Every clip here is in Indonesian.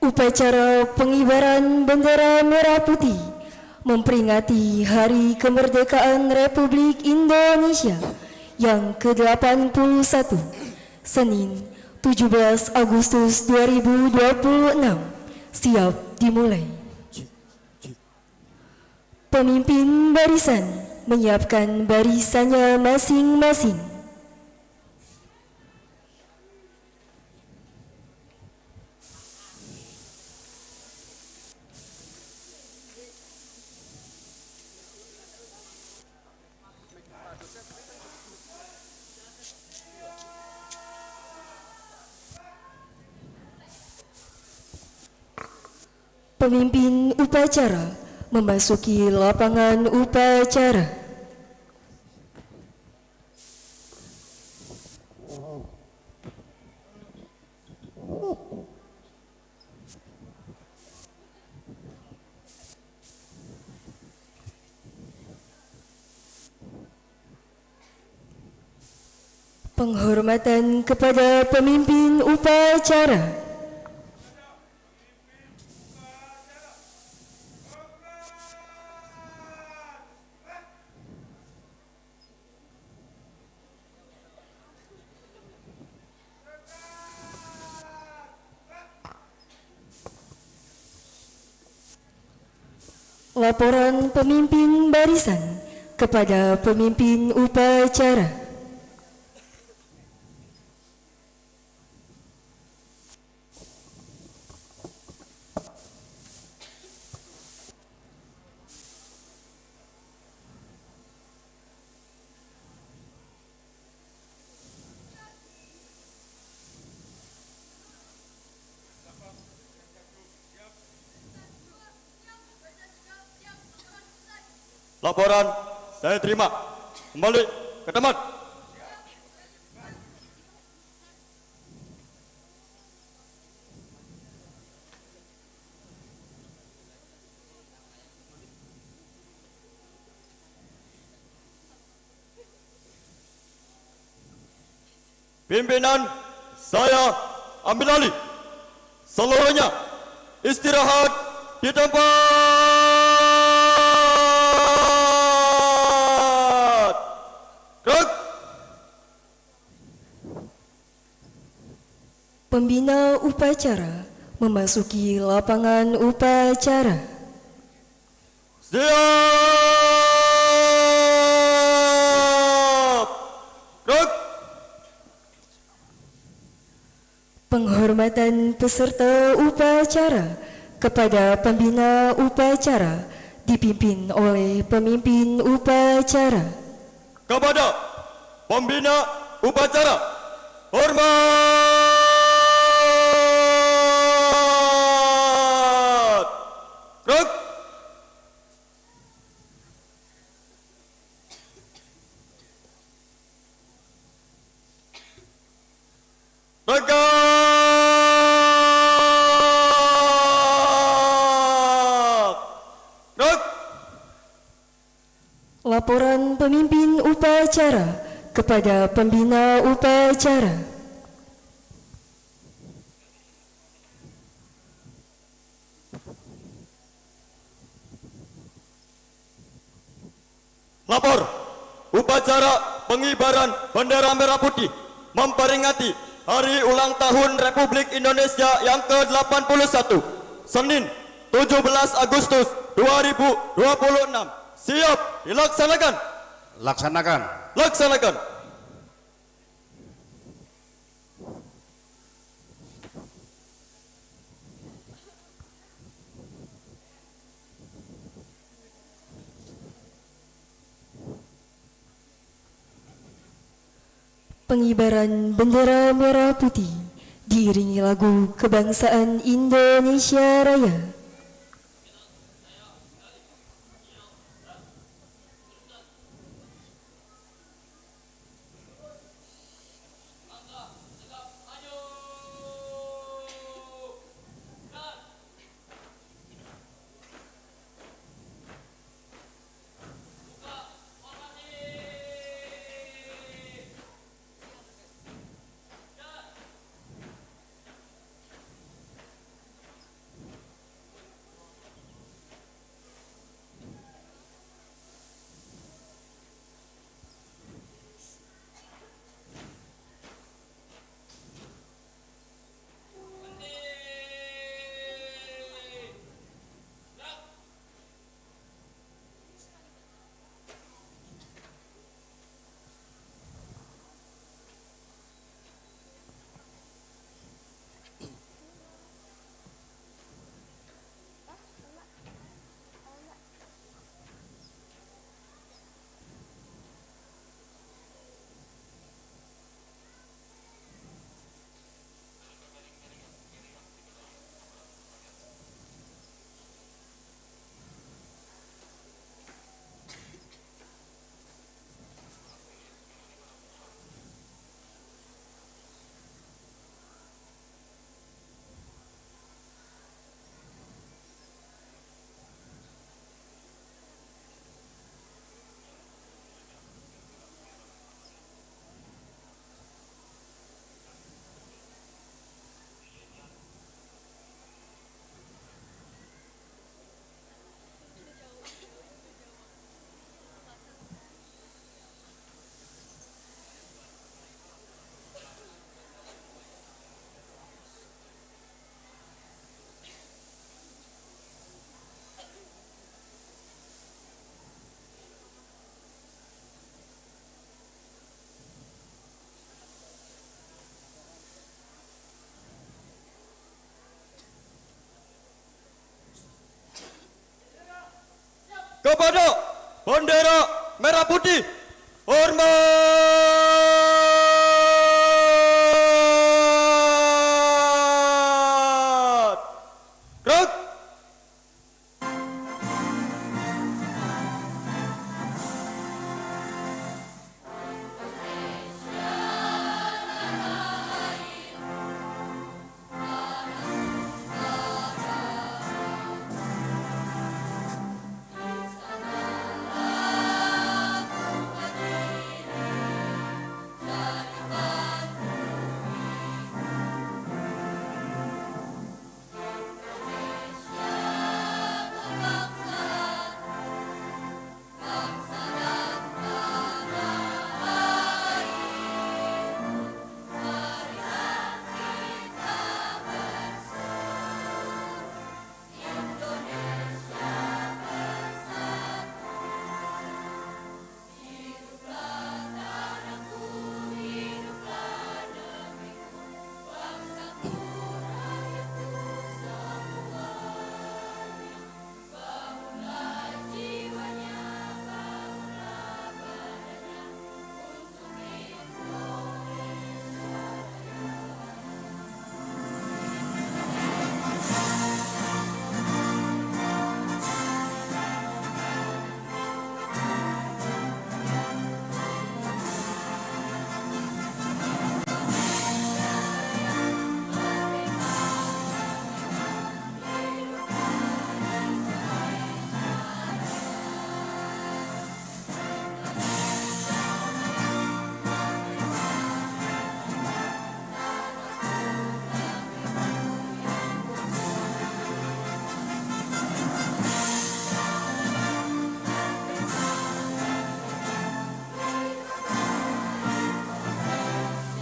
Upacara pengibaran bendera merah putih memperingati Hari Kemerdekaan Republik Indonesia yang ke-81, Senin 17 Agustus 2026, siap dimulai. Pemimpin barisan menyiapkan barisannya masing-masing. Pemimpin upacara memasuki lapangan upacara. Penghormatan kepada pemimpin upacara. Laporan pemimpin barisan kepada pemimpin upacara. Laporan saya terima. Kembali ke tempat. Pimpinan saya ambil alih. Seluruhnya istirahat di tempat. Pembina upacara memasuki lapangan upacara. Siap! Gerak! Penghormatan peserta upacara kepada pembina upacara dipimpin oleh pemimpin upacara. Kepada pembina upacara, hormat! Gerak! Tegak! Gerak! Laporan pemimpin upacara kepada pembina upacara. Lapor, upacara pengibaran bendera merah putih memperingati Hari Ulang Tahun Republik Indonesia yang ke-81, Senin 17 Agustus 2026. Siap dilaksanakan. Laksanakan. Laksanakan. Pengibaran bendera merah putih diiringi lagu kebangsaan Indonesia Raya. kepada bendera merah putih. Hormat. Gerak.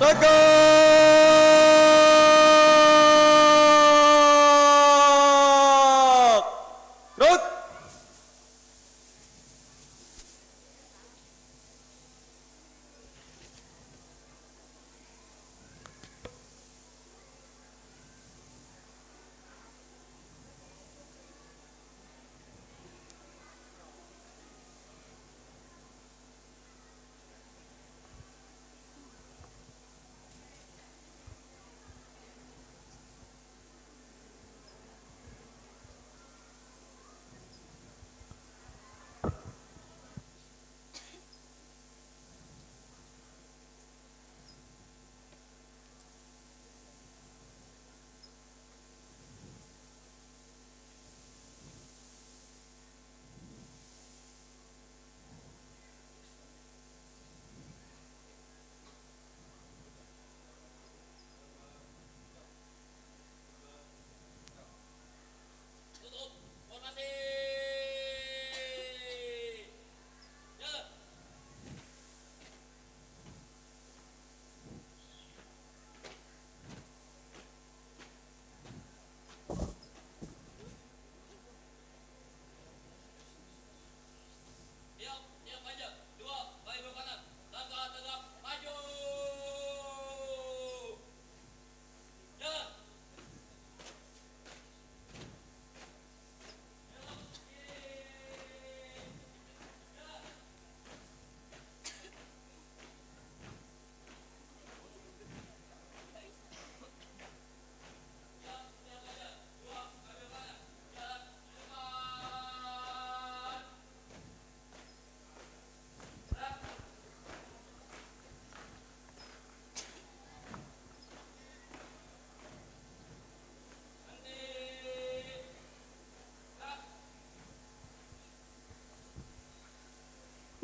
Tegak. Gerak.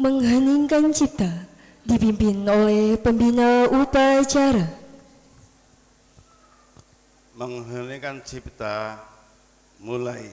Mengheningkan cipta dipimpin oleh pembina upacara. Mengheningkan cipta mulai.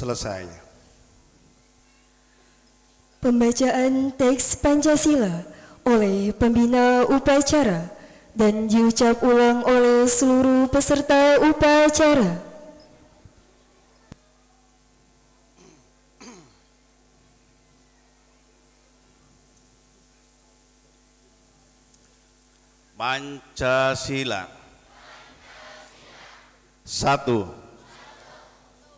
selesai. Pembacaan teks Pancasila oleh pembina upacara dan diucap ulang oleh seluruh peserta upacara. Pancasila. 1.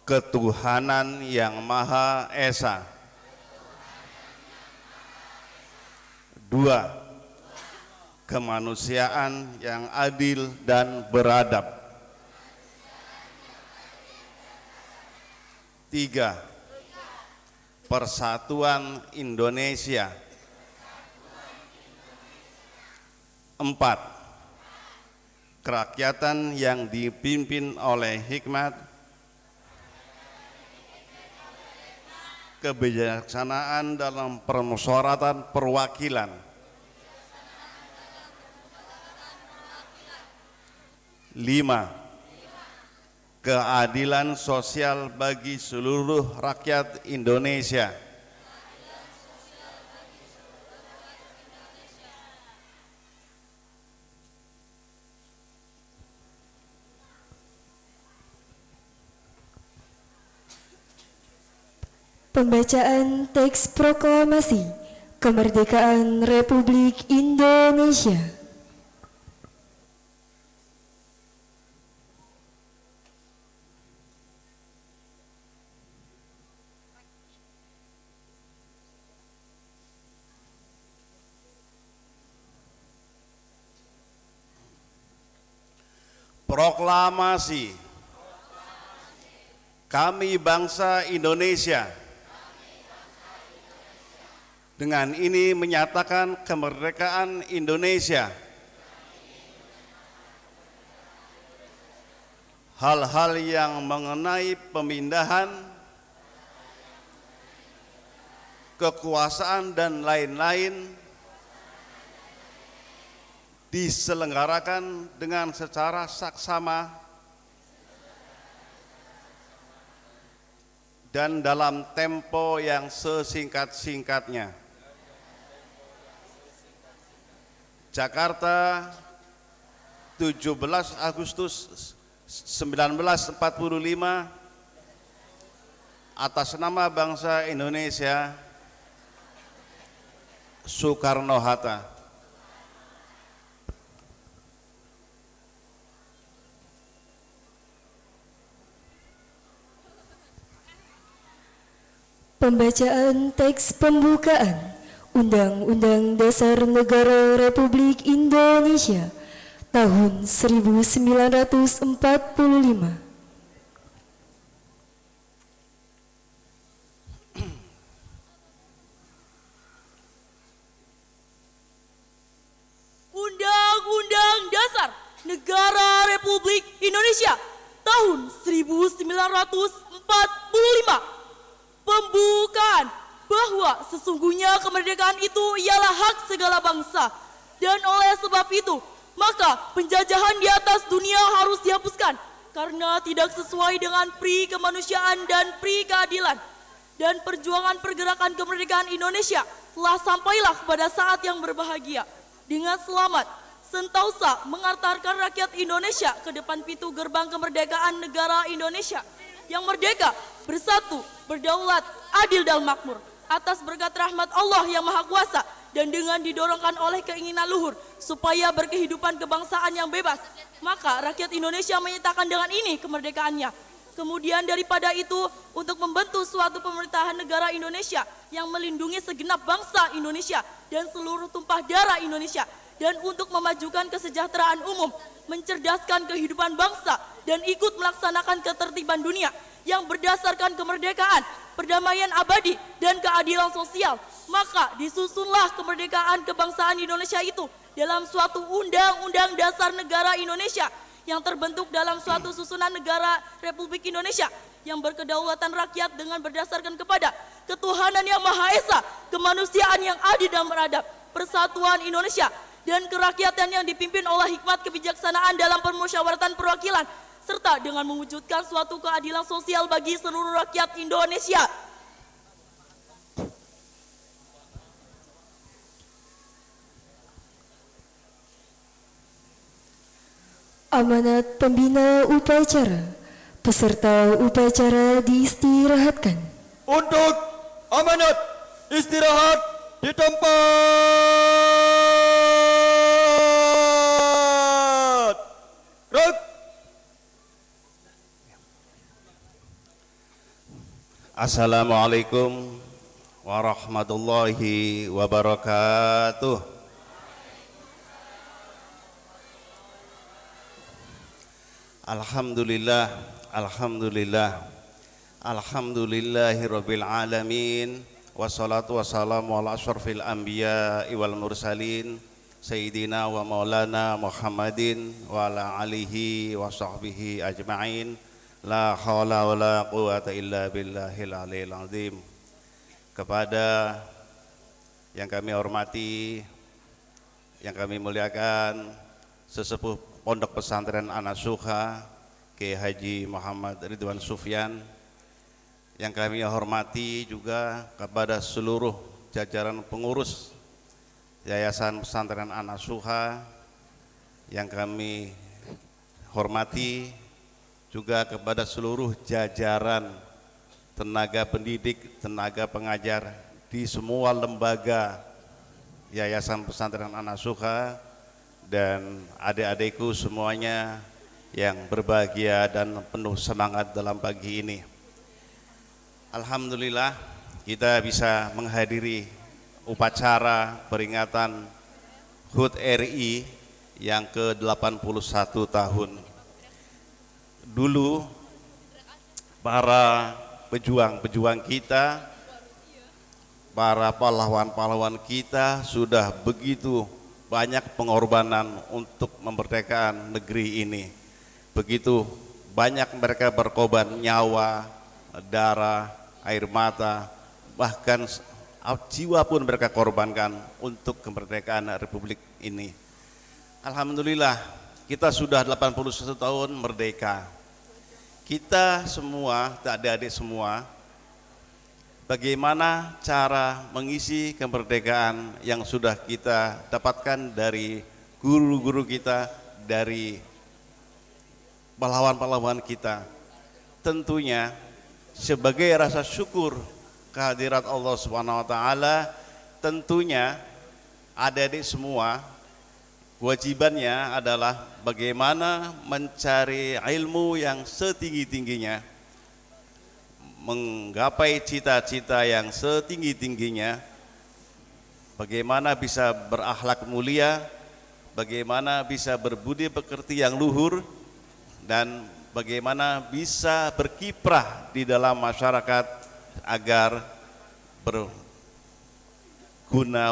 Ketuhanan yang Maha Esa. 2. Kemanusiaan yang adil dan beradab. 3. Persatuan Indonesia. 4. Kerakyatan yang dipimpin oleh hikmat, kebijaksanaan dalam permusyawaratan perwakilan, 5. Keadilan sosial bagi seluruh rakyat Indonesia. Pembacaan teks proklamasi kemerdekaan Republik Indonesia. Proklamasi. Kami bangsa Indonesia dengan ini menyatakan kemerdekaan Indonesia. Hal-hal yang mengenai pemindahan, kekuasaan dan lain-lain diselenggarakan dengan secara saksama dan dalam tempo yang sesingkat-singkatnya. Jakarta, 17 Agustus 1945, atas nama bangsa Indonesia, Soekarno-Hatta. Pembacaan teks pembukaan Undang-Undang Dasar Negara Republik Indonesia tahun 1945. Undang-Undang Dasar Negara Republik Indonesia tahun 1945. Pembukaan bahwa sesungguhnya kemerdekaan itu ialah hak segala bangsa, dan oleh sebab itu maka penjajahan di atas dunia harus dihapuskan karena tidak sesuai dengan pri kemanusiaan dan pri keadilan. Dan perjuangan pergerakan kemerdekaan Indonesia telah sampailah kepada saat yang berbahagia. Dengan selamat Sentausa mengantarkan rakyat Indonesia ke depan pintu gerbang kemerdekaan negara Indonesia yang merdeka, bersatu, berdaulat, adil dan makmur atas berkat rahmat Allah yang Maha Kuasa, dan dengan didorongkan oleh keinginan luhur supaya berkehidupan kebangsaan yang bebas, maka rakyat Indonesia menyatakan dengan ini kemerdekaannya. Kemudian daripada itu, untuk membentuk suatu pemerintahan negara Indonesia yang melindungi segenap bangsa Indonesia dan seluruh tumpah darah Indonesia, dan untuk memajukan kesejahteraan umum, mencerdaskan kehidupan bangsa, dan ikut melaksanakan ketertiban dunia yang berdasarkan kemerdekaan, perdamaian abadi, dan keadilan sosial, maka disusunlah kemerdekaan kebangsaan Indonesia itu dalam suatu Undang-Undang Dasar Negara Indonesia yang terbentuk dalam suatu susunan negara Republik Indonesia yang berkedaulatan rakyat dengan berdasarkan kepada ketuhanan yang Maha Esa, kemanusiaan yang adil dan beradab, persatuan Indonesia, dan kerakyatan yang dipimpin oleh hikmat kebijaksanaan dalam permusyawaratan perwakilan, serta dengan mewujudkan suatu keadilan sosial bagi seluruh rakyat Indonesia. Amanat pembina upacara. Peserta upacara diistirahatkan. Untuk amanat istirahat di tempat. Gerak. Assalamualaikum warahmatullahi wabarakatuh. Alhamdulillah, alhamdulillah, alhamdulillahirabbil alamin, wassalatu wassalamu ala asyrafil anbiya wal mursalin, sayyidina wa maulana Muhammadin wa ala alihi wa sahbihi ajma'in. La haula wa la quwata illa billahil aliyil azim. Kepada yang kami hormati, yang kami muliakan, sesepuh Pondok Pesantren An-Nasuha Kiai Haji Muhammad Ridwan Sufyan, yang kami hormati juga kepada seluruh jajaran pengurus Yayasan Pesantren An-Nasuha, yang kami hormati juga kepada seluruh jajaran tenaga pendidik, tenaga pengajar di semua lembaga Yayasan Pesantren An-Nasuha, dan adik-adikku semuanya yang berbahagia dan penuh semangat dalam pagi ini. Alhamdulillah kita bisa menghadiri upacara peringatan HUT RI yang ke-81 tahun. Dulu para pejuang-pejuang kita, para pahlawan-pahlawan kita sudah begitu banyak pengorbanan untuk memerdekakan negeri ini. Begitu banyak mereka berkorban nyawa, darah, air mata, bahkan jiwa pun mereka korbankan untuk kemerdekaan Republik ini. Alhamdulillah kita sudah 81 tahun merdeka. Kita semua, adik-adik semua, bagaimana cara mengisi kemerdekaan yang sudah kita dapatkan dari guru-guru kita, dari pahlawan-pahlawan kita. Tentunya sebagai rasa syukur kehadirat Allah Subhanahu wa taala, tentunya adik-adik semua kewajibannya adalah bagaimana mencari ilmu yang setinggi-tingginya, menggapai cita-cita yang setinggi-tingginya, bagaimana bisa berakhlak mulia, bagaimana bisa berbudi pekerti yang luhur, dan bagaimana bisa berkiprah di dalam masyarakat agar berguna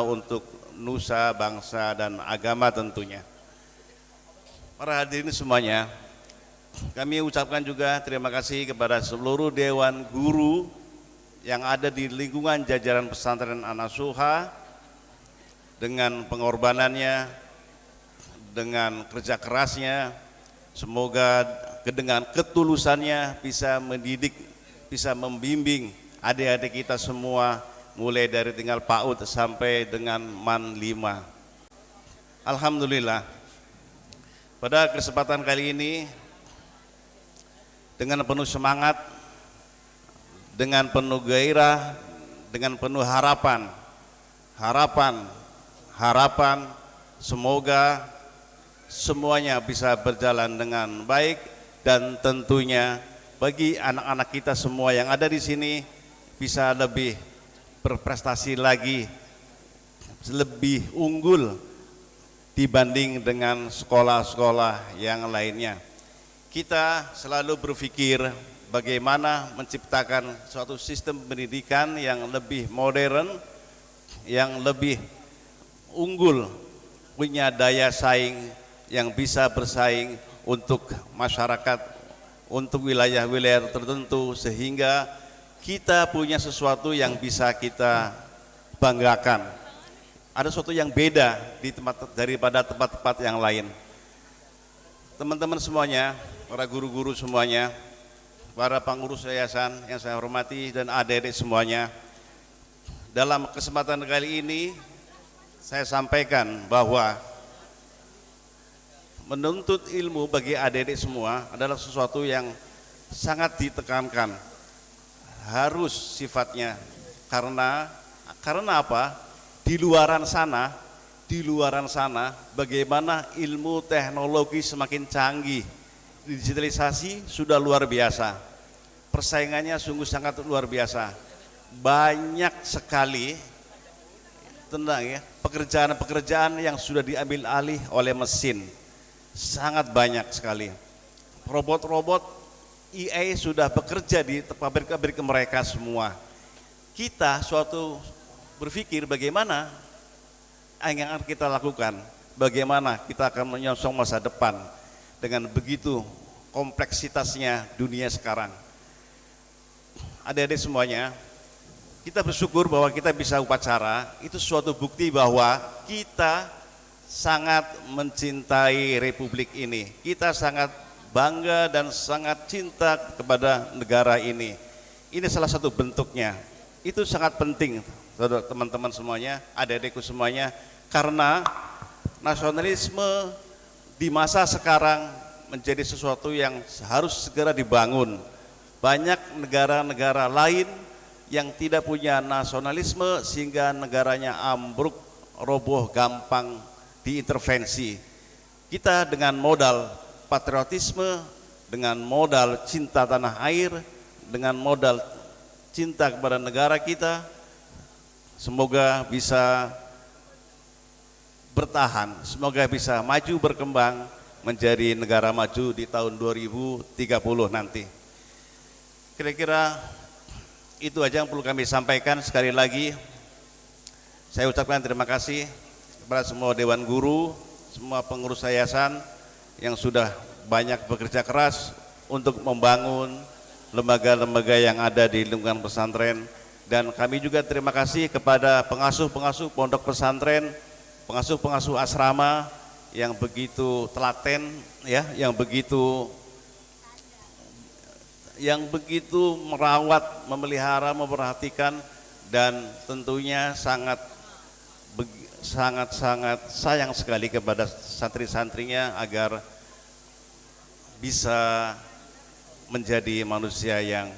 untuk nusa, bangsa, dan agama tentunya. Para hadirin semuanya, kami ucapkan juga terima kasih kepada seluruh dewan guru yang ada di lingkungan jajaran pesantren An-Nasuha dengan pengorbanannya, dengan kerja kerasnya. Semoga dengan ketulusannya bisa mendidik, bisa membimbing adik-adik kita semua mulai dari tinggal PAUD sampai dengan MAN 5. Alhamdulillah, pada kesempatan kali ini dengan penuh semangat, dengan penuh gairah, dengan penuh harapan, semoga semuanya bisa berjalan dengan baik, dan tentunya bagi anak-anak kita semua yang ada di sini bisa lebih berprestasi lagi, lebih unggul dibanding dengan sekolah-sekolah yang lainnya. Kita selalu berpikir bagaimana menciptakan suatu sistem pendidikan yang lebih modern, yang lebih unggul, punya daya saing yang bisa bersaing untuk masyarakat, untuk wilayah-wilayah tertentu, sehingga kita punya sesuatu yang bisa kita banggakan. Ada sesuatu yang beda daripada tempat-tempat yang lain. Teman-teman semuanya, para guru-guru semuanya, para pengurus yayasan yang saya hormati dan adik-adik semuanya. Dalam kesempatan kali ini saya sampaikan bahwa menuntut ilmu bagi adik-adik semua adalah sesuatu yang sangat ditekankan, harus sifatnya, karena apa? Di luaran sana bagaimana ilmu teknologi semakin canggih, digitalisasi sudah luar biasa, persaingannya sungguh sangat luar biasa, banyak sekali tentang pekerjaan-pekerjaan yang sudah diambil alih oleh mesin, sangat banyak sekali. Robot-robot AI sudah bekerja di pabrik-pabrik mereka semua. Kita suatu berpikir bagaimana yang akan kita lakukan, bagaimana kita akan menyongsong masa depan dengan begitu kompleksitasnya dunia sekarang. Adik-adik semuanya, kita bersyukur bahwa kita bisa upacara, itu suatu bukti bahwa kita sangat mencintai Republik ini. Kita sangat bangga dan sangat cinta kepada negara ini. Ini salah satu bentuknya. Itu sangat penting, teman-teman semuanya, adik-adikku semuanya, karena nasionalisme di masa sekarang menjadi sesuatu yang harus segera dibangun. Banyak negara-negara lain yang tidak punya nasionalisme sehingga negaranya ambruk, roboh, gampang diintervensi. Kita dengan modal patriotisme, dengan modal cinta tanah air, dengan modal cinta kepada negara kita, semoga bisa bertahan, semoga bisa maju berkembang menjadi negara maju di tahun 2030 nanti. Kira-kira itu aja yang perlu kami sampaikan. Sekali lagi saya ucapkan terima kasih kepada semua dewan guru, semua pengurus yayasan yang sudah banyak bekerja keras untuk membangun lembaga-lembaga yang ada di lingkungan pesantren, dan kami juga terima kasih kepada pengasuh-pengasuh pondok pesantren, pengasuh-pengasuh asrama yang begitu telaten ya, yang begitu merawat, memelihara, memperhatikan, dan tentunya sangat sayang sekali kepada santri-santrinya agar bisa menjadi manusia yang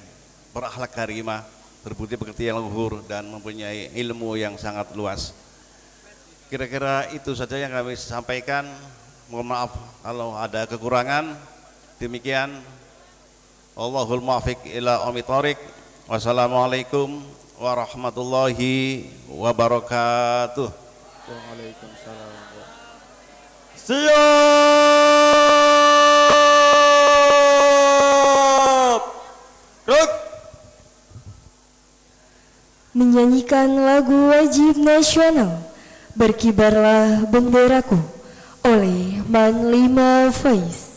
berakhlak karimah, berbudi pekerti yang luhur, dan mempunyai ilmu yang sangat luas. Kira-kira itu saja yang kami sampaikan. Mohon maaf kalau ada kekurangan. Demikian. Allahul muwaffiq ila aqwamit thoriq. Wassalamualaikum warahmatullahi wabarakatuh. Waalaikumsalam. Siap. Ruk. Menyanyikan lagu wajib nasional Berkibarlah Benderaku oleh Manlima Faiz.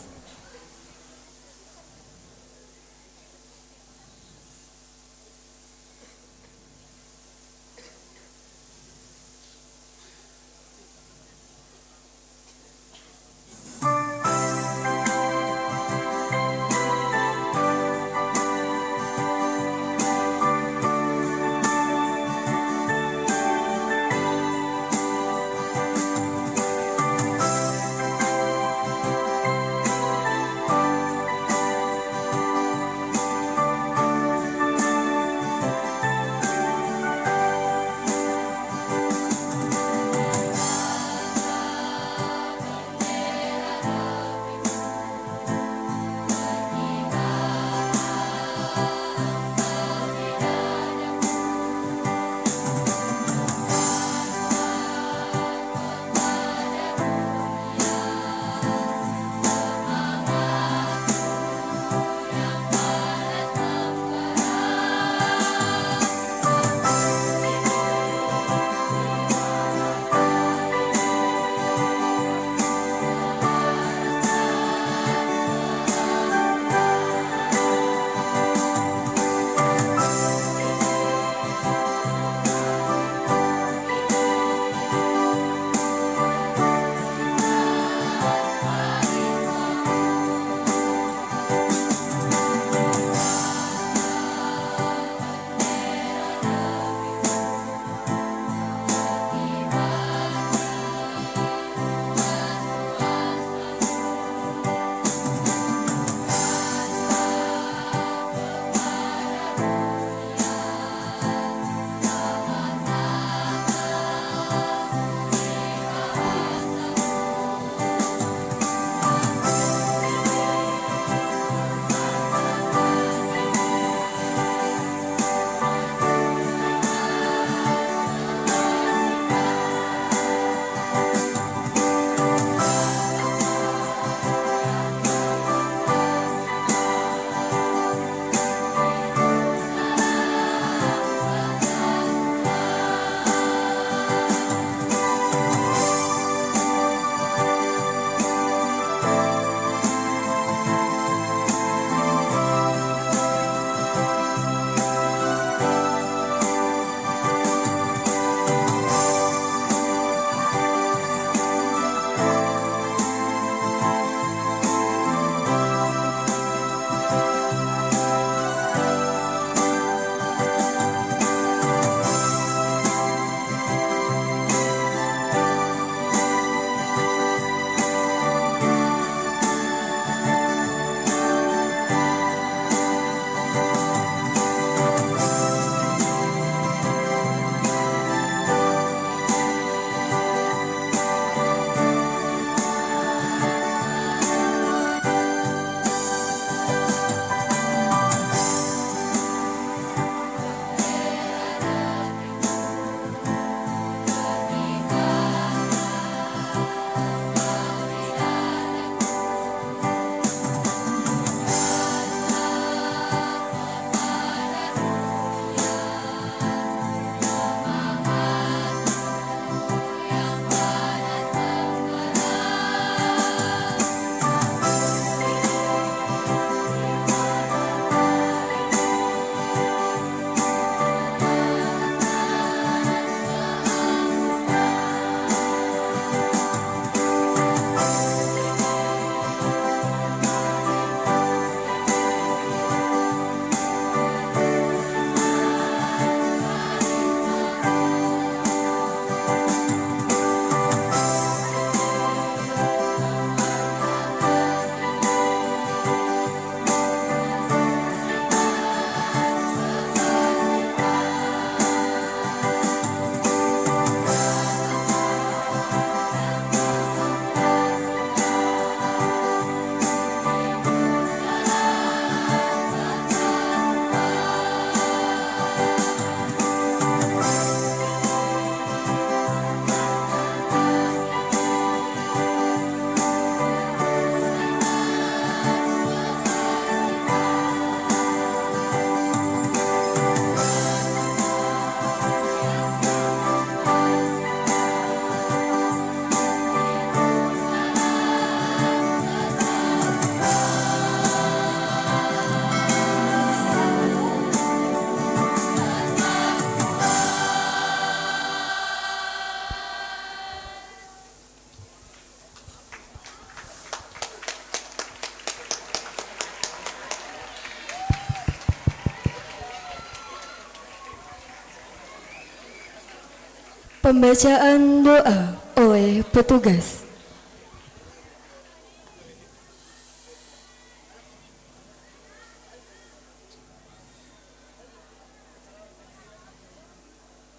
Pembacaan doa oleh petugas.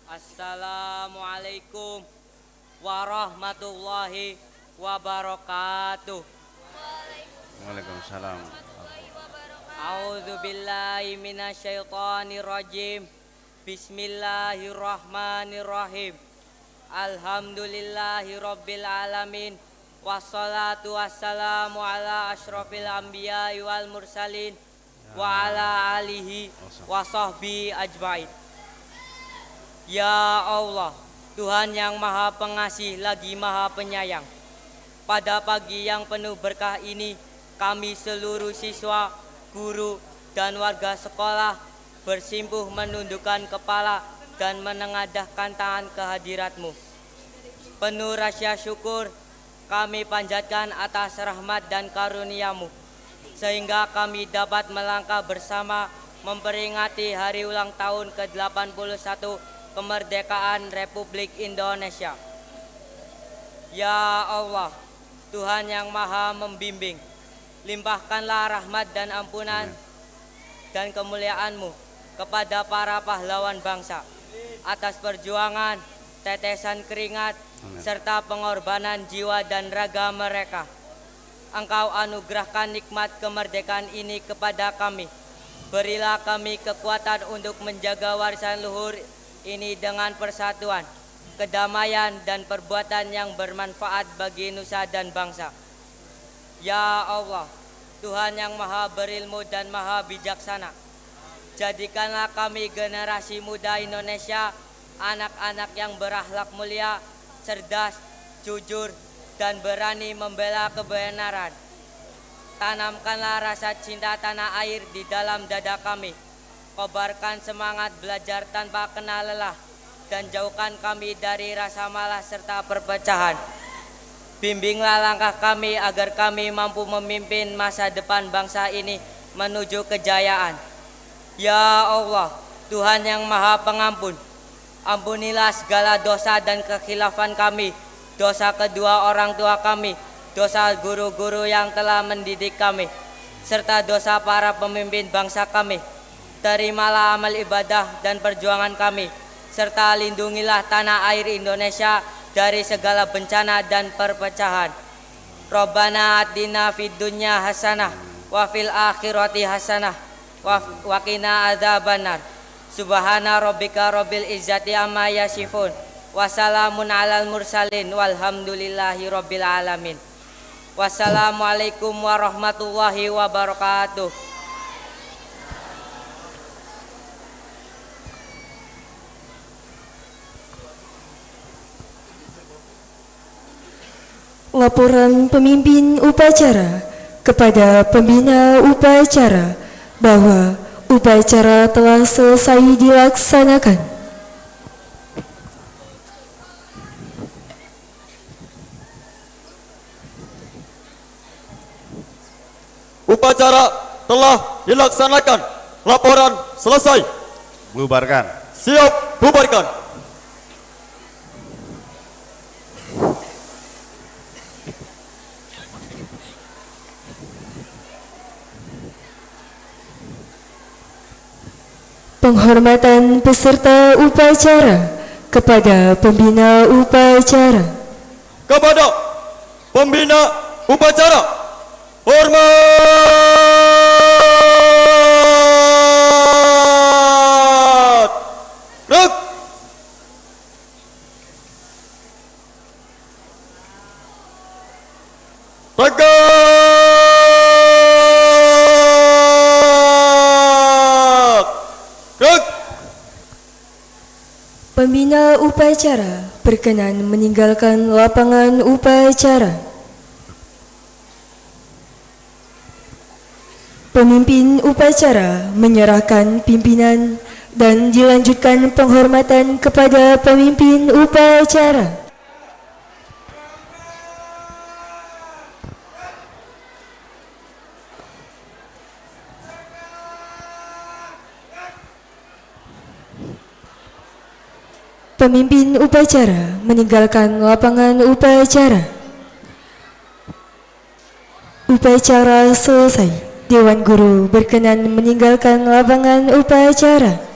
Assalamualaikum warahmatullahi wabarakatuh. Waalaikumsalam. A'udzu billahi minasyaitonir rajim. Bismillahirrahmanirrahim. Alhamdulillahi rabbil alamin. Wassalatu wassalamu ala asyrafil anbiya'i wal mursalin wa ala alihi wa sahbihi ajmain. Ya Allah, Tuhan yang maha pengasih lagi maha penyayang. Pada pagi yang penuh berkah ini, kami seluruh siswa, guru, dan warga sekolah bersimpuh menundukkan kepala dan menengadahkan tangan ke hadirat-Mu. Penuh rasa syukur, kami panjatkan atas rahmat dan karunia-Mu, sehingga kami dapat melangkah bersama memperingati hari ulang tahun ke-81 kemerdekaan Republik Indonesia. Ya Allah, Tuhan yang maha membimbing, limpahkanlah rahmat dan ampunan dan kemuliaan-Mu kepada para pahlawan bangsa atas perjuangan, tetesan keringat, serta pengorbanan jiwa dan raga mereka. Engkau anugerahkan nikmat kemerdekaan ini kepada kami. Berilah kami kekuatan untuk menjaga warisan luhur ini dengan persatuan, kedamaian, dan perbuatan yang bermanfaat bagi nusa dan bangsa. Ya Allah, Tuhan yang maha berilmu dan maha bijaksana, jadikanlah kami generasi muda Indonesia, anak-anak yang berakhlak mulia, cerdas, jujur, dan berani membela kebenaran. Tanamkanlah rasa cinta tanah air di dalam dada kami. Kobarkan semangat belajar tanpa kenal lelah, dan jauhkan kami dari rasa malas serta perpecahan. Bimbinglah langkah kami agar kami mampu memimpin masa depan bangsa ini menuju kejayaan. Ya Allah, Tuhan yang maha pengampun, ampunilah segala dosa dan kekhilafan kami, dosa kedua orang tua kami, dosa guru-guru yang telah mendidik kami, serta dosa para pemimpin bangsa kami. Terimalah amal ibadah dan perjuangan kami, serta lindungilah tanah air Indonesia dari segala bencana dan perpecahan. Rabbana atina fid dunya hasanah wa fil akhirati hasanah wa qina adzabannar. Subhana rabbika rabbil izzati amma yasifun wa salamun alal mursalin walhamdulillahi rabbil alamin. Wassalamualaikum warahmatullahi wabarakatuh. Laporan pemimpin upacara kepada pembina upacara bahwa upacara telah selesai dilaksanakan. Upacara telah dilaksanakan. Laporan selesai. Bubarkan. Siap, bubarkan. Penghormatan peserta upacara kepada pembina upacara. Kepada pembina upacara, hormat. Rek. Tegak. Rek. Pembina upacara berkenan meninggalkan lapangan upacara. Pemimpin upacara menyerahkan pimpinan dan dilanjutkan penghormatan kepada pemimpin upacara. Pemimpin upacara meninggalkan lapangan upacara. Upacara selesai. Dewan Guru berkenan meninggalkan lapangan upacara.